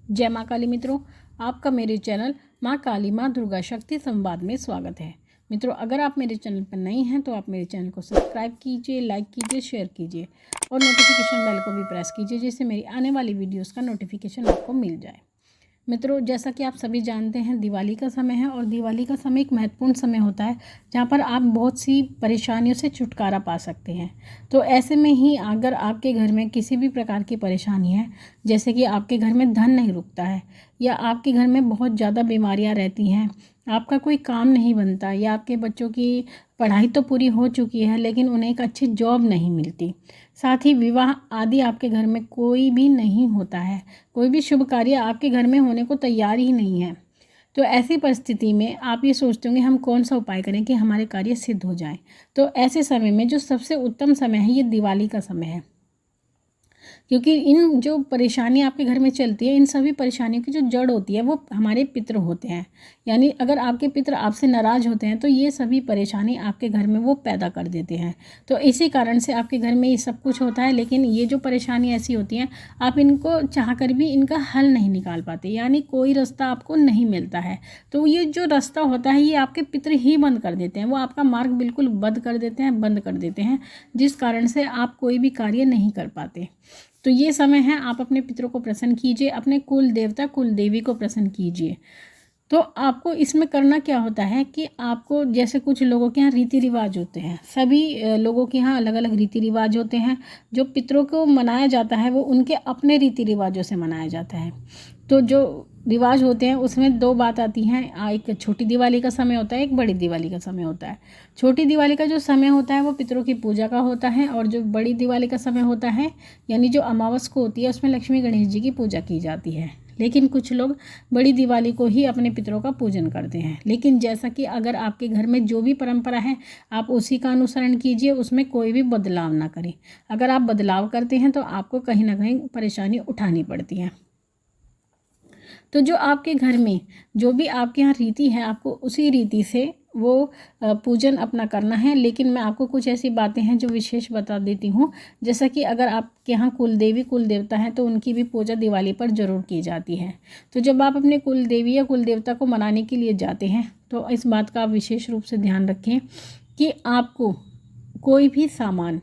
जय माँ काली मित्रों, आपका मेरे चैनल माँ काली माँ दुर्गा शक्ति संवाद में स्वागत है। मित्रों, अगर आप मेरे चैनल पर नए हैं तो आप मेरे चैनल को सब्सक्राइब कीजिए, लाइक कीजिए, शेयर कीजिए और नोटिफिकेशन बेल को भी प्रेस कीजिए, जिससे मेरी आने वाली वीडियोस का नोटिफिकेशन आपको मिल जाए। मित्रों, जैसा कि आप सभी जानते हैं, दिवाली का समय है और दिवाली का समय एक महत्वपूर्ण समय होता है जहाँ पर आप बहुत सी परेशानियों से छुटकारा पा सकते हैं। तो ऐसे में ही अगर आपके घर में किसी भी प्रकार की परेशानी है, जैसे कि आपके घर में धन नहीं रुकता है या आपके घर में बहुत ज़्यादा बीमारियाँ रहती हैं, आपका कोई काम नहीं बनता या आपके बच्चों की पढ़ाई तो पूरी हो चुकी है लेकिन उन्हें एक अच्छी जॉब नहीं मिलती, साथ ही विवाह आदि आपके घर में कोई भी नहीं होता है, कोई भी शुभ कार्य आपके घर में होने को तैयार ही नहीं है, तो ऐसी परिस्थिति में आप ये सोचते होंगे हम कौन सा उपाय करें कि हमारे कार्य सिद्ध हो जाएं। तो ऐसे समय में जो सबसे उत्तम समय है ये दिवाली का समय है, क्योंकि इन जो परेशानी आपके घर में चलती है, इन सभी परेशानियों की जो जड़ होती है वो हमारे पितृ होते हैं। यानी अगर आपके पितृ आपसे नाराज़ होते हैं तो ये सभी परेशानी आपके घर में वो पैदा कर देते हैं। तो इसी कारण से आपके घर में ये सब कुछ होता है, लेकिन ये जो परेशानी ऐसी होती हैं आप इनको चाह कर भी इनका हल नहीं निकाल पाते, यानी कोई रास्ता आपको नहीं मिलता है। तो ये जो रास्ता होता है ये आपके पितृ ही बंद कर देते हैं, वो आपका मार्ग बिल्कुल बंद कर देते हैं, जिस कारण से आप कोई भी कार्य नहीं कर पाते। तो ये समय है, आप अपने पितरों को प्रसन्न कीजिए, अपने कुल देवता कुल देवी को प्रसन्न कीजिए। तो आपको इसमें करना क्या होता है कि आपको, जैसे कुछ लोगों के यहाँ रीति रिवाज होते हैं, सभी लोगों के यहाँ अलग अलग रीति रिवाज होते हैं। जो पितरों को मनाया जाता है वो उनके अपने रीति रिवाजों से मनाया जाता है। तो जो रिवाज होते हैं उसमें दो बात आती हैं, एक छोटी दिवाली का समय होता है, एक बड़ी दिवाली का समय होता है। छोटी दिवाली का जो समय होता है वो पितरों की पूजा का होता है, और जो बड़ी दिवाली का समय होता है यानी जो अमावस को होती है उसमें लक्ष्मी गणेश जी की पूजा की जाती है। लेकिन कुछ लोग बड़ी दिवाली को ही अपने पितरों का पूजन करते हैं। लेकिन जैसा कि अगर आपके घर में जो भी परंपरा है आप उसी का अनुसरण कीजिए, उसमें कोई भी बदलाव ना करें। अगर आप बदलाव करते हैं तो आपको कहीं ना कहीं परेशानी उठानी पड़ती है। तो जो आपके घर में जो भी आपके यहाँ रीति है आपको उसी रीति से वो पूजन अपना करना है। लेकिन मैं आपको कुछ ऐसी बातें हैं जो विशेष बता देती हूँ, जैसा कि अगर आपके यहाँ कुल देवी कुल देवता हैं तो उनकी भी पूजा दिवाली पर ज़रूर की जाती है। तो जब आप अपने कुल देवी या कुल देवता को मनाने के लिए जाते हैं तो इस बात का आप विशेष रूप से ध्यान रखें कि आपको कोई भी सामान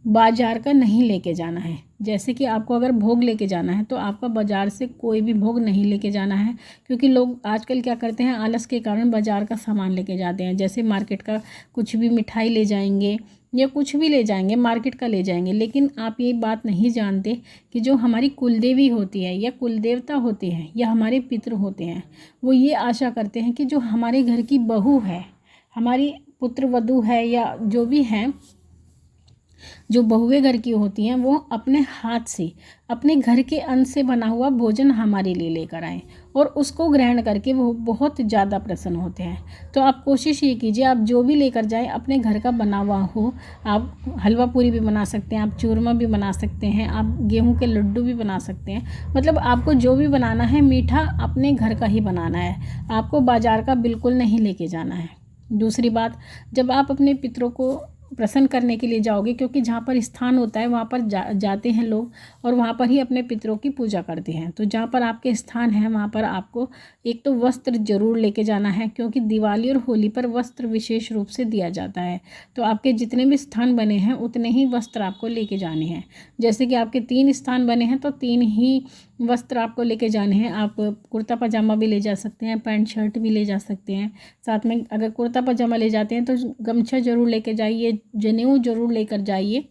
बाजार का नहीं लेके जाना है। जैसे कि आपको अगर भोग लेके जाना है तो आपका बाजार से कोई भी भोग नहीं लेके जाना है, क्योंकि लोग आजकल क्या करते हैं, आलस के कारण बाजार का सामान लेके जाते हैं। जैसे मार्केट का कुछ भी मिठाई ले जाएंगे या कुछ भी ले जाएंगे, मार्केट का ले जाएंगे, लेकिन आप ये बात नहीं जानते कि जो हमारी कुलदेवी होती है या कुलदेवता होते हैं या हमारे पितृ होते हैं, वो ये आशा करते हैं कि जो हमारे घर की बहू है, हमारी पुत्र वधू है या जो भी हैं, जो बहुएं घर की होती हैं, वो अपने हाथ से अपने घर के अन्न से बना हुआ भोजन हमारे लिए लेकर आएँ और उसको ग्रहण करके वो बहुत ज़्यादा प्रसन्न होते हैं। तो आप कोशिश ये कीजिए, आप जो भी लेकर जाएं अपने घर का बना हुआ हो। आप हलवा पूरी भी बना सकते हैं, आप चूरमा भी बना सकते हैं, आप गेहूं के लड्डू भी बना सकते हैं। मतलब आपको जो भी बनाना है मीठा अपने घर का ही बनाना है, आपको बाजार का बिल्कुल नहीं लेके जाना है। दूसरी बात, जब आप अपने पितरों को प्रसन्न करने के लिए जाओगे, क्योंकि जहाँ पर स्थान होता है वहाँ पर जाते हैं लोग और वहाँ पर ही अपने पितरों की पूजा करते हैं। तो जहाँ पर आपके स्थान है वहाँ पर आपको एक तो वस्त्र जरूर लेके जाना है, क्योंकि दिवाली और होली पर वस्त्र विशेष रूप से दिया जाता है। तो आपके जितने भी स्थान बने हैं उतने ही वस्त्र आपको लेके जाने हैं। जैसे कि आपके 3 स्थान बने हैं तो 3 ही वस्त्र आपको लेके जाने हैं। आप कुर्ता पजामा भी ले जा सकते हैं, पैंट शर्ट भी ले जा सकते हैं। साथ में अगर कुर्ता पजामा ले जाते हैं तो गमछा जरूर लेके जाइए, जनेऊ जरूर लेकर जाइए।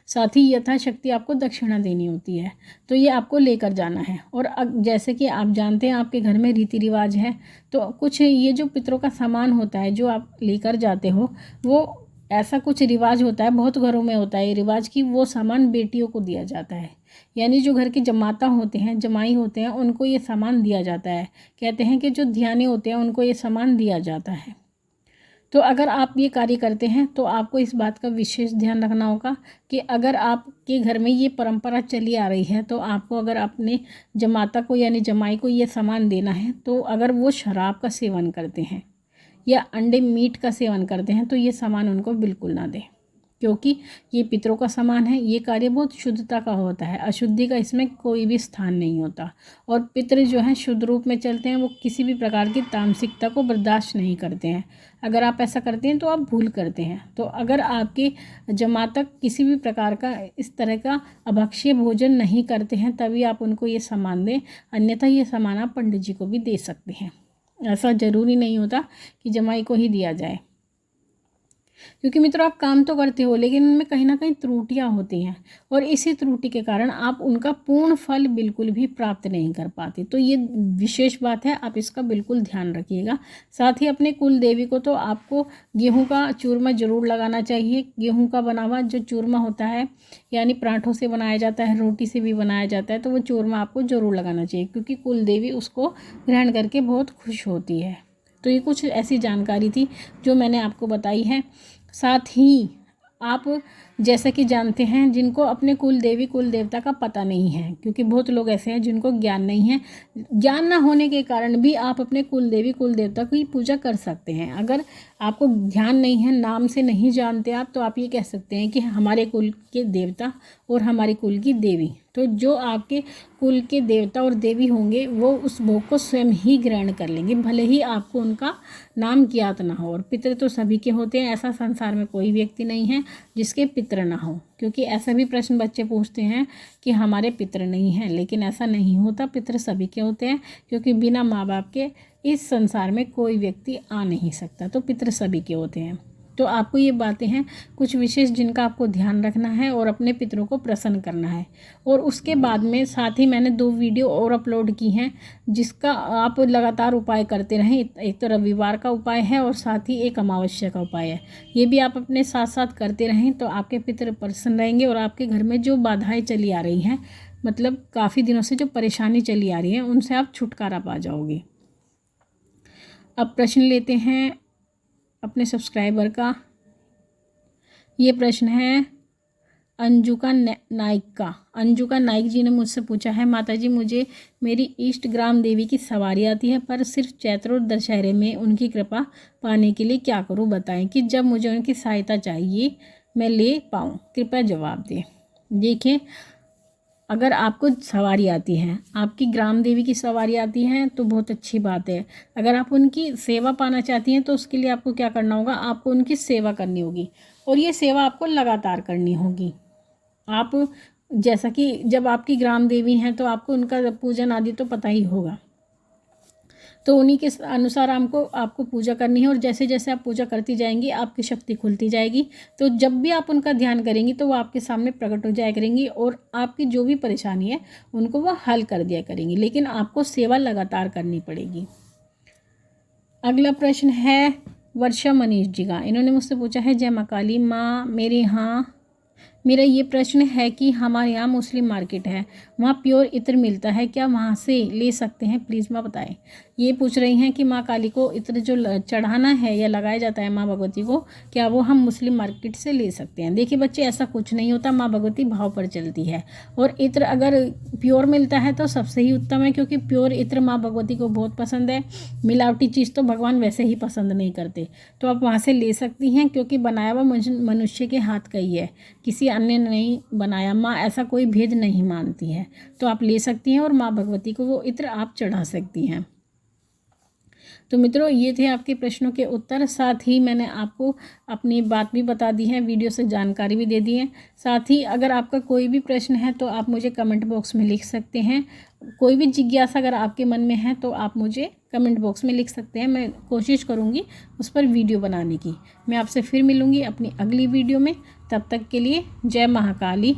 साथ ही यथाशक्ति आपको दक्षिणा देनी होती है, तो ये आपको लेकर जाना है। और जैसे कि आप जानते हैं आपके घर में रीति रिवाज है, तो कुछ ये जो पितरों का सामान होता है जो आप लेकर जाते हो, वो ऐसा कुछ रिवाज होता है, बहुत घरों में होता है ये रिवाज कि वो सामान बेटियों को दिया जाता है। यानी जो घर के जमाता होते हैं, जमाई होते हैं, उनको ये सामान दिया जाता है। कहते हैं कि जो ध्याने होते हैं उनको ये सामान दिया जाता है। तो अगर आप ये कार्य करते हैं तो आपको इस बात का विशेष ध्यान रखना होगा कि अगर आपके घर में ये परंपरा चली आ रही है तो आपको अगर अपने जमाता को यानी जमाई को ये सामान देना है, तो अगर वो शराब का सेवन करते हैं या अंडे मीट का सेवन करते हैं तो ये सामान उनको बिल्कुल ना दें। क्योंकि ये पितरों का सामान है। ये कार्य बहुत शुद्धता का होता है, अशुद्धि का इसमें कोई भी स्थान नहीं होता। और पितृ जो हैं शुद्ध रूप में चलते हैं, वो किसी भी प्रकार की तामसिकता को बर्दाश्त नहीं करते हैं। अगर आप ऐसा करते हैं तो आप भूल करते हैं। तो अगर आपके जमातक किसी भी प्रकार का इस तरह का अभक्ष्य भोजन नहीं करते हैं तभी आप उनको ये सामान दें, अन्यथा ये सामान आप पंडित जी को भी दे सकते हैं। ऐसा ज़रूरी नहीं होता कि जमाई को ही दिया जाए, क्योंकि मित्रों आप काम तो करते हो लेकिन उनमें कहीं ना कहीं त्रुटियां होती हैं और इसी त्रुटि के कारण आप उनका पूर्ण फल बिल्कुल भी प्राप्त नहीं कर पाते। तो ये विशेष बात है, आप इसका बिल्कुल ध्यान रखिएगा। साथ ही अपने कुल देवी को तो आपको गेहूं का चूरमा जरूर लगाना चाहिए। गेहूं का बना हुआ जो चूरमा होता है, यानी पराठों से बनाया जाता है, रोटी से भी बनाया जाता है, तो वो चूरमा आपको ज़रूर लगाना चाहिए, क्योंकि कुल देवी उसको ग्रहण करके बहुत खुश होती है। तो ये कुछ ऐसी जानकारी थी जो मैंने आपको बताई है। साथ ही आप जैसा कि जानते हैं जिनको अपने कुल देवी कुल देवता का पता नहीं है, क्योंकि बहुत लोग ऐसे हैं जिनको ज्ञान नहीं है, ज्ञान ना होने के कारण भी आप अपने कुल देवी कुल देवता की पूजा कर सकते हैं। अगर आपको ध्यान नहीं है, नाम से नहीं जानते आप, तो आप ये कह सकते हैं कि हमारे कुल के देवता और हमारे कुल की देवी। तो जो आपके कुल के देवता और देवी होंगे वो उस भोग को स्वयं ही ग्रहण कर लेंगे, भले ही आपको उनका नाम ज्ञात ना हो। और पितृ तो सभी के होते हैं, ऐसा संसार में कोई व्यक्ति नहीं है जिसके पितृ ना हो, क्योंकि ऐसा भी प्रश्न बच्चे पूछते हैं कि हमारे पितृ नहीं हैं, लेकिन ऐसा नहीं होता, पितृ सभी के होते हैं, क्योंकि बिना माँ बाप के इस संसार में कोई व्यक्ति आ नहीं सकता। तो पितृ सभी के होते हैं। तो आपको ये बातें हैं कुछ विशेष जिनका आपको ध्यान रखना है और अपने पितरों को प्रसन्न करना है। और उसके बाद में साथ ही मैंने 2 वीडियो और अपलोड की हैं जिसका आप लगातार उपाय करते रहें। एक तो रविवार का उपाय है और साथ ही एक अमावस्या का उपाय है। ये भी आप अपने साथ साथ करते रहें तो आपके पितर प्रसन्न रहेंगे और आपके घर में जो बाधाएं चली आ रही हैं, मतलब काफ़ी दिनों से जो परेशानी चली आ रही है, उनसे आप छुटकारा पा जाओगे। अब प्रश्न लेते हैं अपने सब्सक्राइबर का। ये प्रश्न है अंजुका नाइक का। अंजुका नाइक जी ने मुझसे पूछा है, माताजी मुझे मेरी इष्ट ग्राम देवी की सवारी आती है पर सिर्फ चैत्र और दशहरे में उनकी कृपा पाने के लिए क्या करूं, बताएं कि जब मुझे उनकी सहायता चाहिए मैं ले पाऊं, कृपया जवाब दें। देखिए, अगर आपको सवारी आती है, आपकी ग्राम देवी की सवारी आती है तो बहुत अच्छी बात है। अगर आप उनकी सेवा पाना चाहती हैं तो उसके लिए आपको क्या करना होगा, आपको उनकी सेवा करनी होगी और ये सेवा आपको लगातार करनी होगी। आप जैसा कि जब आपकी ग्राम देवी हैं तो आपको उनका पूजन आदि तो पता ही होगा, तो उन्हीं के अनुसार आपको पूजा करनी है। और जैसे जैसे आप पूजा करती जाएंगी आपकी शक्ति खुलती जाएगी। तो जब भी आप उनका ध्यान करेंगी तो वो आपके सामने प्रकट हो जाया करेंगी और आपकी जो भी परेशानी है उनको वो हल कर दिया करेंगी, लेकिन आपको सेवा लगातार करनी पड़ेगी। अगला प्रश्न है वर्षा मनीष जी का। इन्होंने मुझसे पूछा है, जय माँ काली माँ, मेरा ये प्रश्न है कि हमारे यहाँ मुस्लिम मार्केट है, वहाँ प्योर इत्र मिलता है, क्या वहाँ से ले सकते हैं, प्लीज़ माँ बताएं। ये पूछ रही हैं कि माँ काली को इत्र जो चढ़ाना है या लगाया जाता है माँ भगवती को, क्या वो हम मुस्लिम मार्केट से ले सकते हैं। देखिए बच्चे, ऐसा कुछ नहीं होता, माँ भगवती भाव पर चलती है और इत्र अगर प्योर मिलता है तो सबसे ही उत्तम है, क्योंकि प्योर इत्र माँ भगवती को बहुत पसंद है। मिलावटी चीज़ तो भगवान वैसे ही पसंद नहीं करते, तो आप वहाँ से ले सकती हैं, क्योंकि बनाया हुआ मनुष्य के हाथ का ही है, किसी अन्य ने नहीं बनाया। माँ ऐसा कोई भेद नहीं मानती है, तो आप ले सकती हैं और माँ भगवती को वो इत्र आप चढ़ा सकती हैं। तो मित्रों, ये थे आपके प्रश्नों के उत्तर। साथ ही मैंने आपको अपनी बात भी बता दी है, वीडियो से जानकारी भी दे दी है। साथ ही अगर आपका कोई भी प्रश्न है तो आप मुझे कमेंट बॉक्स में लिख सकते हैं। कोई भी जिज्ञासा अगर आपके मन में है तो आप मुझे कमेंट बॉक्स में लिख सकते हैं, मैं कोशिश करूँगी उस पर वीडियो बनाने की। मैं आपसे फिर मिलूँगी अपनी अगली वीडियो में, तब तक के लिए जय महाकाली।